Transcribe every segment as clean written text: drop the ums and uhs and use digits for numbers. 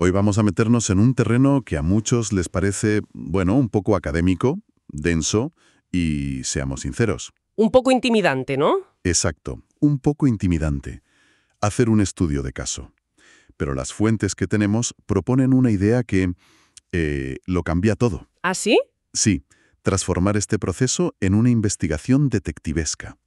Hoy vamos a meternos en un terreno que a muchos les parece, bueno, un poco académico, denso y, seamos sinceros, Un poco intimidante, ¿no? exacto, un poco intimidante, hacer un estudio de caso. Pero las fuentes que tenemos proponen una idea que lo cambia todo. ¿Ah, sí? Sí, transformar este proceso en una investigación detectivesca.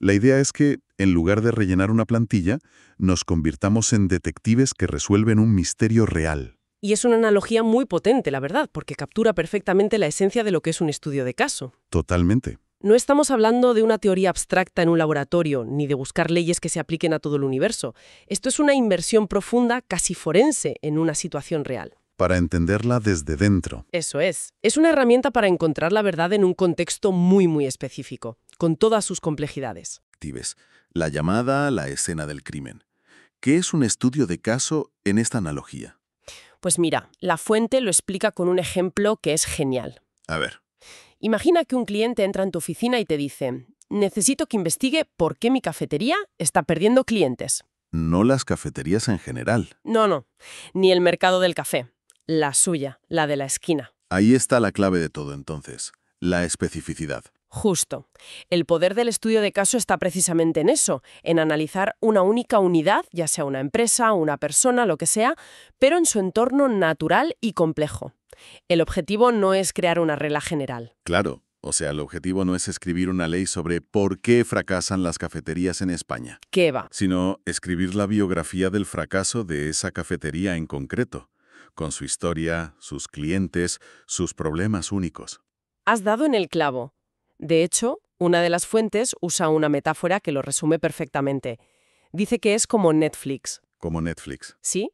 La idea es que, en lugar de rellenar una plantilla, nos convirtamos en detectives que resuelven un misterio real. Y es una analogía muy potente, la verdad, porque captura perfectamente la esencia de lo que es un estudio de caso. Totalmente. No estamos hablando de una teoría abstracta en un laboratorio, ni de buscar leyes que se apliquen a todo el universo. Esto es una inmersión profunda, casi forense, en una situación real. Para entenderla desde dentro. Eso es. Es una herramienta para encontrar la verdad en un contexto muy específico, con todas sus complejidades. Detectives. La llamada, la escena del crimen. ¿Qué es un estudio de caso en esta analogía? Pues mira, la fuente lo explica con un ejemplo que es genial. A ver. Imagina que un cliente entra en tu oficina y te dice: necesito que investigue por qué mi cafetería está perdiendo clientes. No las cafeterías en general. No, ni el mercado del café. La suya, la de la esquina. Ahí está la clave de todo entonces, la especificidad. Justo. El poder del estudio de caso está precisamente en eso, en analizar una única unidad, ya sea una empresa, una persona, lo que sea, pero en su entorno natural y complejo. El objetivo no es crear una regla general. Claro, o sea, el objetivo no es escribir una ley sobre por qué fracasan las cafeterías en España, ¿Qué va? sino escribir la biografía del fracaso de esa cafetería en concreto, con su historia, sus clientes, sus problemas únicos. Has dado en el clavo. De hecho, una de las fuentes usa una metáfora que lo resume perfectamente. Dice que es como Netflix. Como Netflix. ¿Sí?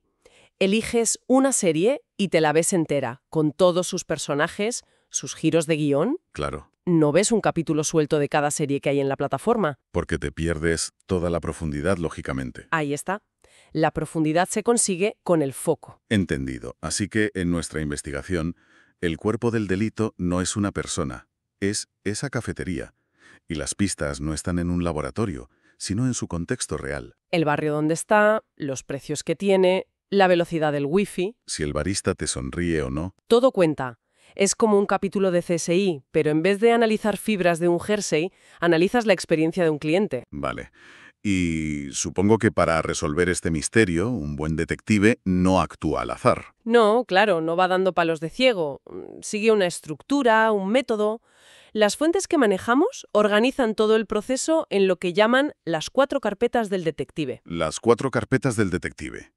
Eliges una serie y te la ves entera, con todos sus personajes, sus giros de guión. Claro, No ves un capítulo suelto de cada serie que hay en la plataforma. porque te pierdes toda la profundidad, lógicamente. Ahí está. La profundidad se consigue con el foco. Entendido. Así que en nuestra investigación, el cuerpo del delito no es una persona, es esa cafetería. Y las pistas no están en un laboratorio, sino en su contexto real. El barrio donde está, los precios que tiene, la velocidad del wifi, Si el barista te sonríe o no. todo cuenta. Es como un capítulo de CSI, pero en vez de analizar fibras de un jersey, analizas la experiencia de un cliente. Vale. Y supongo que para resolver este misterio, un buen detective no actúa al azar. No, claro, no va dando palos de ciego. Sigue una estructura, un método. Las fuentes que manejamos organizan todo el proceso en lo que llaman las 4 carpetas del detective. Las 4 carpetas del detective.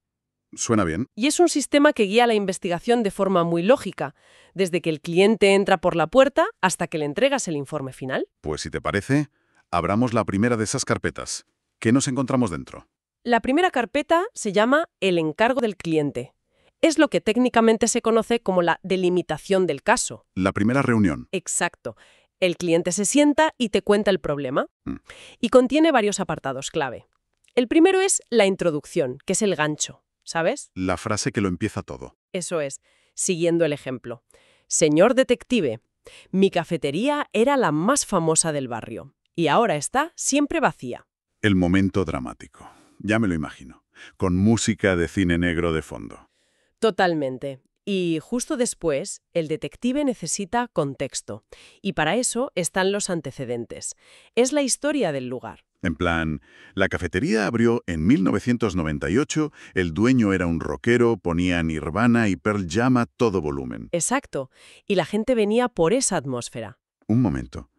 ¿Suena bien? Y es un sistema que guía la investigación de forma muy lógica, desde que el cliente entra por la puerta hasta que le entregas el informe final. Pues si te parece, abramos la primera de esas carpetas. ¿Qué nos encontramos dentro? La primera carpeta se llama el encargo del cliente. Es lo que técnicamente se conoce como la delimitación del caso. La primera reunión. Exacto. El cliente se sienta y te cuenta el problema. Mm. Y contiene varios apartados clave. El primero es la introducción, que es el gancho, ¿sabes? La frase que lo empieza todo. Eso es, siguiendo el ejemplo. Señor detective, mi cafetería era la más famosa del barrio y ahora está siempre vacía. El momento dramático. Ya me lo imagino. Con música de cine negro de fondo. Totalmente. Y justo después, el detective necesita contexto. Y para eso están los antecedentes. Es la historia del lugar. En plan, la cafetería abrió en 1998, el dueño era un rockero, ponía Nirvana y Pearl Jam a todo volumen. Exacto. Y la gente venía por esa atmósfera. Un momento.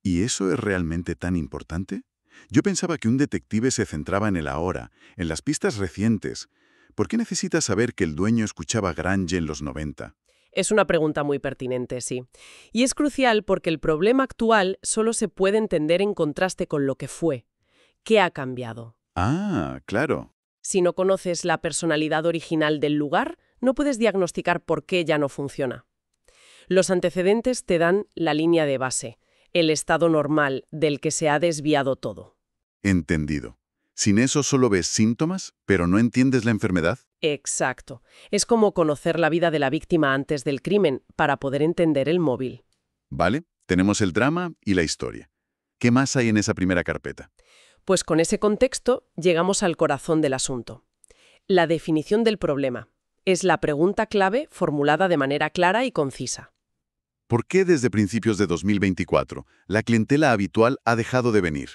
¿Y eso es realmente tan importante? Yo pensaba que un detective se centraba en el ahora, en las pistas recientes. ¿Por qué necesita saber que el dueño escuchaba grunge en los 90? Es una pregunta muy pertinente, sí. Y es crucial porque el problema actual solo se puede entender en contraste con lo que fue. ¿Qué ha cambiado? Ah, claro. Si no conoces la personalidad original del lugar, no puedes diagnosticar por qué ya no funciona. Los antecedentes te dan la línea de base, el estado normal del que se ha desviado todo. Entendido. Sin eso solo ves síntomas, pero no entiendes la enfermedad. Exacto. Es como conocer la vida de la víctima antes del crimen para poder entender el móvil. Vale, tenemos el drama y la historia. ¿Qué más hay en esa primera carpeta? Pues con ese contexto llegamos al corazón del asunto. La definición del problema. Es la pregunta clave formulada de manera clara y concisa. ¿Por qué desde principios de 2024 la clientela habitual ha dejado de venir?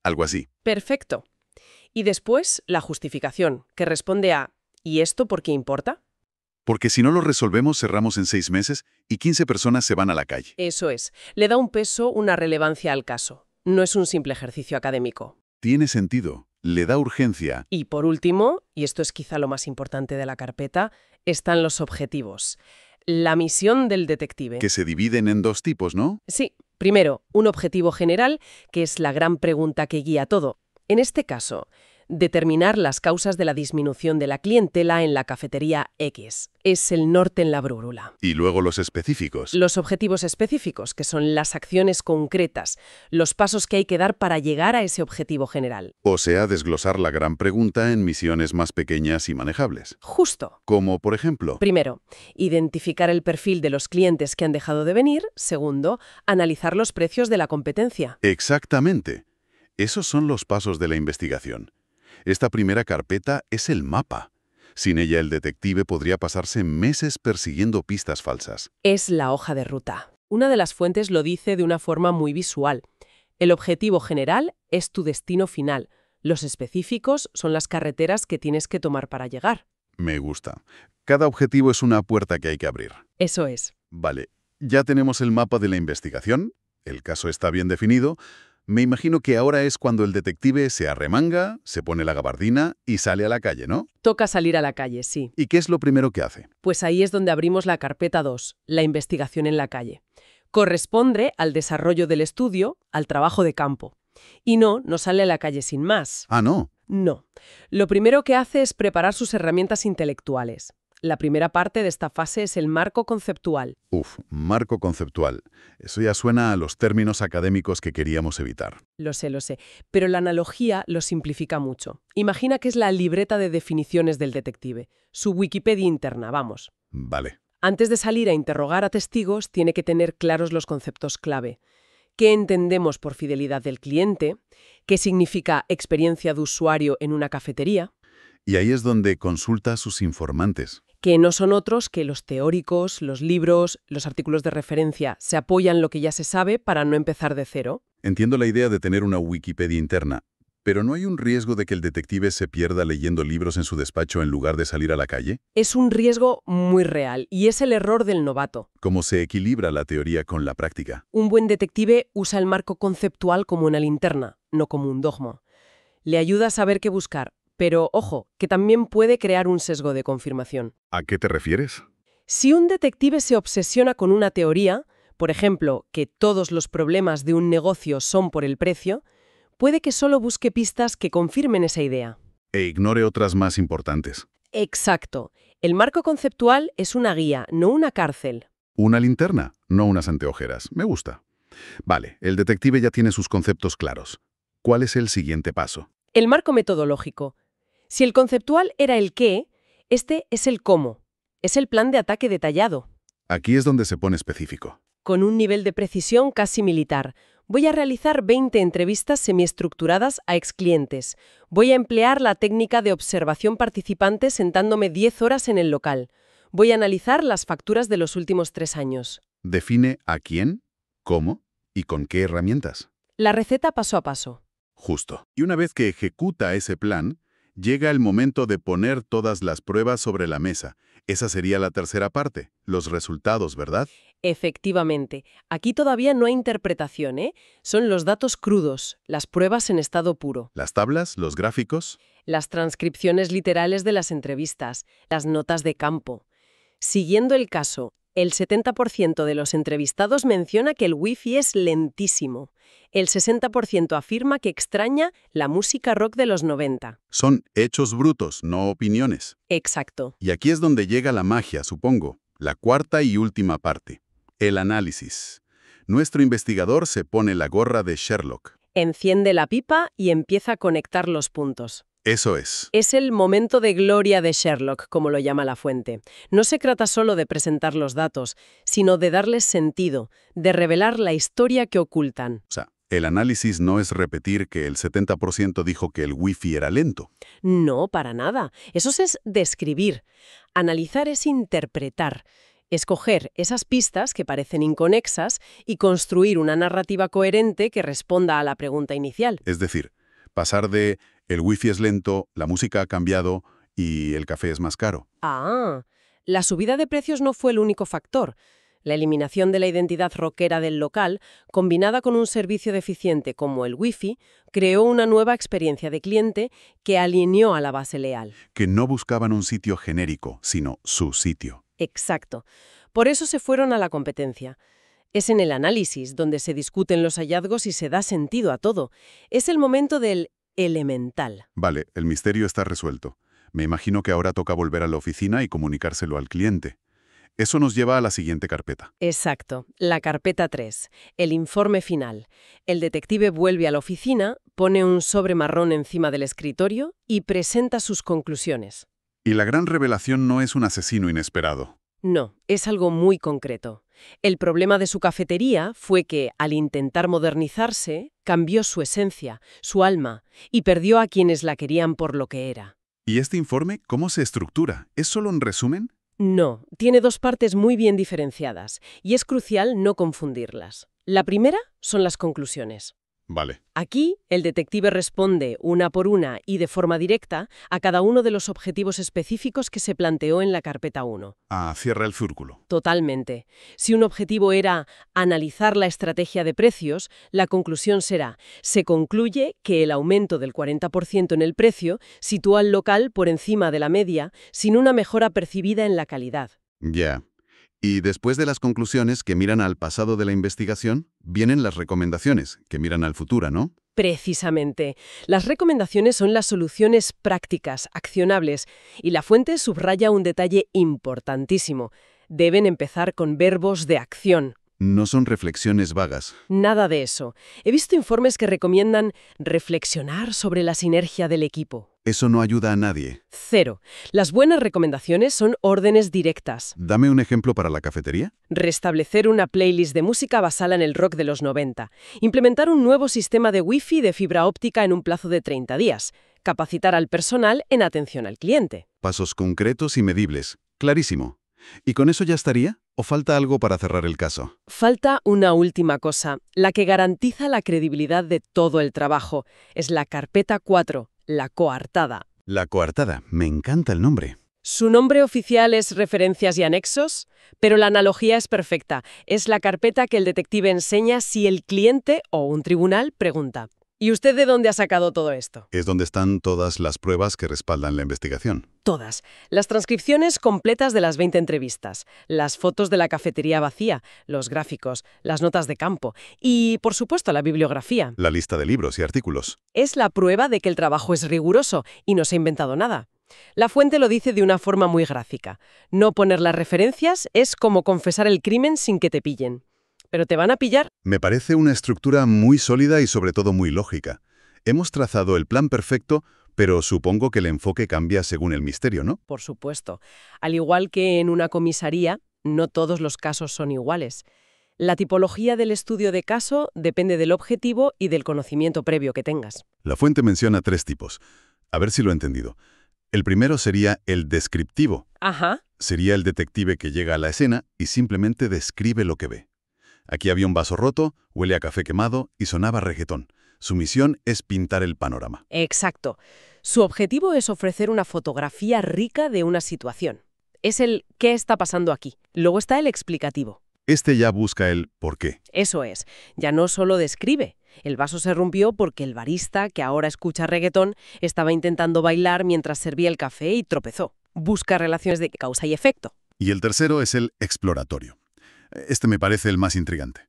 Algo así. Perfecto. Y después, la justificación, que responde a ¿y esto por qué importa? Porque si no lo resolvemos, cerramos en 6 meses y 15 personas se van a la calle. Eso es. Le da un peso, una relevancia al caso. No es un simple ejercicio académico. Tiene sentido. Le da urgencia. Y por último, y esto es quizá lo más importante de la carpeta, están los objetivos. La misión del detective. Que se dividen en 2 tipos, ¿no? Sí, primero, un objetivo general, que es la gran pregunta que guía todo. En este caso, determinar las causas de la disminución de la clientela en la cafetería X. Es el norte en la brújula. Y luego los específicos. Los objetivos específicos, que son las acciones concretas, los pasos que hay que dar para llegar a ese objetivo general. O sea, desglosar la gran pregunta en misiones más pequeñas y manejables. Justo. Como, por ejemplo, Primero, identificar el perfil de los clientes que han dejado de venir. Segundo, analizar los precios de la competencia. exactamente. Esos son los pasos de la investigación. Esta primera carpeta es el mapa. Sin ella, el detective podría pasarse meses persiguiendo pistas falsas. Es la hoja de ruta. Una de las fuentes lo dice de una forma muy visual. El objetivo general es tu destino final. Los específicos son las carreteras que tienes que tomar para llegar. Me gusta. Cada objetivo es una puerta que hay que abrir. Eso es. Vale, ya tenemos el mapa de la investigación, el caso está bien definido. Me imagino que ahora es cuando el detective se arremanga, se pone la gabardina y sale a la calle, ¿no? Toca salir a la calle, sí. ¿Y qué es lo primero que hace? Pues ahí es donde abrimos la carpeta 2, la investigación en la calle. Corresponde al desarrollo del estudio, al trabajo de campo. Y no sale a la calle sin más. Ah, no. No. Lo primero que hace es preparar sus herramientas intelectuales. La primera parte de esta fase es el marco conceptual. Marco conceptual. Eso ya suena a los términos académicos que queríamos evitar. Lo sé, pero la analogía lo simplifica mucho. Imagina que es la libreta de definiciones del detective, su Wikipedia interna, vamos. Vale. Antes de salir a interrogar a testigos, tiene que tener claros los conceptos clave. ¿Qué entendemos por fidelidad del cliente? ¿Qué significa experiencia de usuario en una cafetería? Y ahí es donde consulta a sus informantes. Que no son otros que los teóricos, los libros, los artículos de referencia. Se apoyan en lo que ya se sabe para no empezar de cero. Entiendo la idea de tener una Wikipedia interna, pero ¿no hay un riesgo de que el detective se pierda leyendo libros en su despacho en lugar de salir a la calle? Es un riesgo muy real y es el error del novato. ¿Cómo se equilibra la teoría con la práctica? Un buen detective usa el marco conceptual como una linterna, no como un dogma. Le ayuda a saber qué buscar, pero, ojo, que también puede crear un sesgo de confirmación. ¿A qué te refieres? Si un detective se obsesiona con una teoría, por ejemplo, que todos los problemas de un negocio son por el precio, puede que solo busque pistas que confirmen esa idea. E ignore otras más importantes. Exacto. El marco conceptual es una guía, no una cárcel. Una linterna, no unas anteojeras. Me gusta. Vale, el detective ya tiene sus conceptos claros. ¿Cuál es el siguiente paso? El marco metodológico. Si el conceptual era el qué, este es el cómo. Es el plan de ataque detallado. Aquí es donde se pone específico. Con un nivel de precisión casi militar. Voy a realizar 20 entrevistas semiestructuradas a exclientes. Voy a emplear la técnica de observación participante sentándome 10 horas en el local. Voy a analizar las facturas de los últimos 3 años. Define a quién, cómo y con qué herramientas. La receta paso a paso. Justo. Y una vez que ejecuta ese plan, llega el momento de poner todas las pruebas sobre la mesa. Esa sería la tercera parte, los resultados, ¿verdad? Efectivamente. Aquí todavía no hay interpretación, ¿eh? Son los datos crudos, las pruebas en estado puro. Las tablas, los gráficos. Las transcripciones literales de las entrevistas, las notas de campo. Siguiendo el caso, el 70% de los entrevistados menciona que el wifi es lentísimo. El 60% afirma que extraña la música rock de los 90. Son hechos brutos, no opiniones. Exacto. Y aquí es donde llega la magia, supongo. La cuarta y última parte. El análisis. Nuestro investigador se pone la gorra de Sherlock. Enciende la pipa y empieza a conectar los puntos. Eso es. Es el momento de gloria de Sherlock, como lo llama la fuente. No se trata solo de presentar los datos, sino de darles sentido, de revelar la historia que ocultan. O sea, El análisis no es repetir que el 70% dijo que el wifi era lento. No, para nada. Eso es describir. Analizar es interpretar. Escoger esas pistas que parecen inconexas y construir una narrativa coherente que responda a la pregunta inicial. Es decir, pasar de el wifi es lento, la música ha cambiado y el café es más caro. Ah, la subida de precios no fue el único factor. La eliminación de la identidad rockera del local, combinada con un servicio deficiente como el Wi-Fi, creó una nueva experiencia de cliente que alineó a la base leal. Que no buscaban un sitio genérico, sino su sitio. Exacto. Por eso se fueron a la competencia. Es en el análisis donde se discuten los hallazgos y se da sentido a todo. Es el momento del elemental. Vale, el misterio está resuelto. Me imagino que ahora toca volver a la oficina y comunicárselo al cliente. Eso nos lleva a la siguiente carpeta. Exacto, la carpeta 3, el informe final. El detective vuelve a la oficina, pone un sobre marrón encima del escritorio y presenta sus conclusiones. Y la gran revelación no es un asesino inesperado. No, es algo muy concreto. El problema de su cafetería fue que, al intentar modernizarse, cambió su esencia, su alma, y perdió a quienes la querían por lo que era. ¿Y este informe cómo se estructura? ¿Es solo un resumen? No, tiene dos partes muy bien diferenciadas, y es crucial no confundirlas. La primera son las conclusiones. Vale. Aquí, el detective responde una por una y de forma directa a cada uno de los objetivos específicos que se planteó en la carpeta 1. Cierra el círculo. Totalmente. Si un objetivo era analizar la estrategia de precios, la conclusión será: se concluye que el aumento del 40% en el precio sitúa al local por encima de la media, sin una mejora percibida en la calidad. Ya. Y después de las conclusiones que miran al pasado de la investigación, vienen las recomendaciones, que miran al futuro, ¿no? Precisamente. Las recomendaciones son las soluciones prácticas, accionables, y la fuente subraya un detalle importantísimo. Deben empezar con verbos de acción. No son reflexiones vagas. Nada de eso. He visto informes que recomiendan reflexionar sobre la sinergia del equipo. Eso no ayuda a nadie. Cero. Las buenas recomendaciones son órdenes directas. Dame un ejemplo para la cafetería. Restablecer una playlist de música basada en el rock de los 90. Implementar un nuevo sistema de Wi-Fi de fibra óptica en un plazo de 30 días. Capacitar al personal en atención al cliente. Pasos concretos y medibles. Clarísimo. ¿Y con eso ya estaría? ¿O falta algo para cerrar el caso? Falta una última cosa, la que garantiza la credibilidad de todo el trabajo. Es la carpeta 4, la coartada. La coartada. Me encanta el nombre. Su nombre oficial es Referencias y Anexos, pero la analogía es perfecta. Es la carpeta que el detective enseña si el cliente o un tribunal pregunta: ¿y usted de dónde ha sacado todo esto? Es donde están todas las pruebas que respaldan la investigación. Todas. Las transcripciones completas de las 20 entrevistas, las fotos de la cafetería vacía, los gráficos, las notas de campo y, por supuesto, la bibliografía. La lista de libros y artículos. Es la prueba de que el trabajo es riguroso y no se ha inventado nada. La fuente lo dice de una forma muy gráfica. No poner las referencias es como confesar el crimen sin que te pillen. ¿Pero te van a pillar? Me parece una estructura muy sólida y sobre todo muy lógica. Hemos trazado el plan perfecto, pero supongo que el enfoque cambia según el misterio, ¿no? Por supuesto. Al igual que en una comisaría, no todos los casos son iguales. La tipología del estudio de caso depende del objetivo y del conocimiento previo que tengas. La fuente menciona 3 tipos. A ver si lo he entendido. El primero sería el descriptivo. Ajá. Sería el detective que llega a la escena y simplemente describe lo que ve. Aquí había un vaso roto, huele a café quemado y sonaba reggaetón. Su misión es pintar el panorama. Exacto. Su objetivo es ofrecer una fotografía rica de una situación. Es el ¿qué está pasando aquí? Luego está el explicativo. Este ya busca el por qué. Eso es. Ya no solo describe. El vaso se rompió porque el barista, que ahora escucha reggaetón, estaba intentando bailar mientras servía el café y tropezó. Busca relaciones de causa y efecto. Y el tercero es el exploratorio. Este me parece el más intrigante.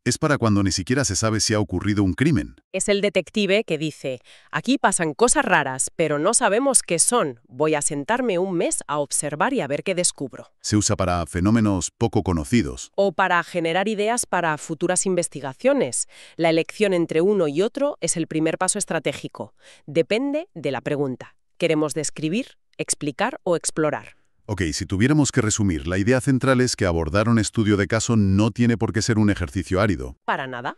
Es para cuando ni siquiera se sabe si ha ocurrido un crimen. Es el detective que dice: aquí pasan cosas raras, pero no sabemos qué son. Voy a sentarme un mes a observar y a ver qué descubro. Se usa para fenómenos poco conocidos. O para generar ideas para futuras investigaciones. La elección entre uno y otro es el primer paso estratégico. Depende de la pregunta. ¿Queremos describir, explicar o explorar? Ok, si tuviéramos que resumir, la idea central es que abordar un estudio de caso no tiene por qué ser un ejercicio árido. Para nada.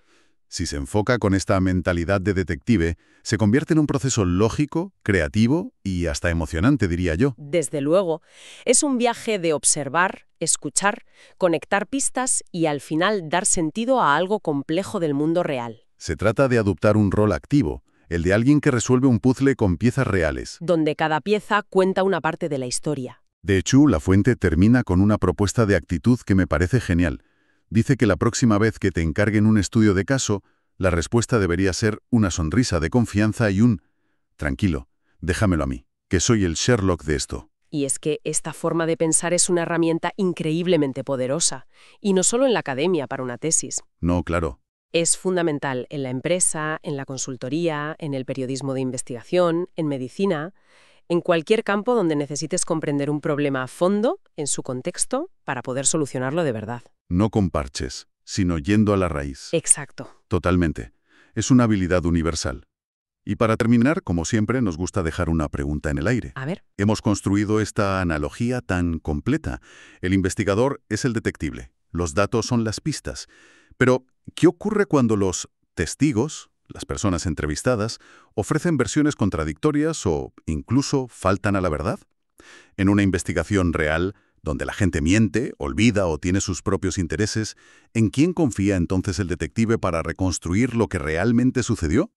Si se enfoca con esta mentalidad de detective, se convierte en un proceso lógico, creativo y hasta emocionante, diría yo. Desde luego, es un viaje de observar, escuchar, conectar pistas y al final dar sentido a algo complejo del mundo real, Se trata de adoptar un rol activo, el de alguien que resuelve un puzzle con piezas reales. donde cada pieza cuenta una parte de la historia. De hecho, la fuente termina con una propuesta de actitud que me parece genial. Dice que la próxima vez que te encarguen un estudio de caso, la respuesta debería ser una sonrisa de confianza y un «tranquilo, déjamelo a mí, que soy el Sherlock de esto». Y es que esta forma de pensar es una herramienta increíblemente poderosa, y no solo en la academia para una tesis. No, claro. Es fundamental en la empresa, en la consultoría, en el periodismo de investigación, en medicina, en cualquier campo donde necesites comprender un problema a fondo, en su contexto, para poder solucionarlo de verdad. No con parches, sino yendo a la raíz. Exacto. Totalmente. Es una habilidad universal. Y para terminar, como siempre, nos gusta dejar una pregunta en el aire. A ver, Hemos construido esta analogía tan completa. El investigador es el detective. Los datos son las pistas. Pero, ¿qué ocurre cuando los testigos, las personas entrevistadas, ofrecen versiones contradictorias o incluso faltan a la verdad? En una investigación real, donde la gente miente, olvida o tiene sus propios intereses, ¿en quién confía entonces el detective para reconstruir lo que realmente sucedió?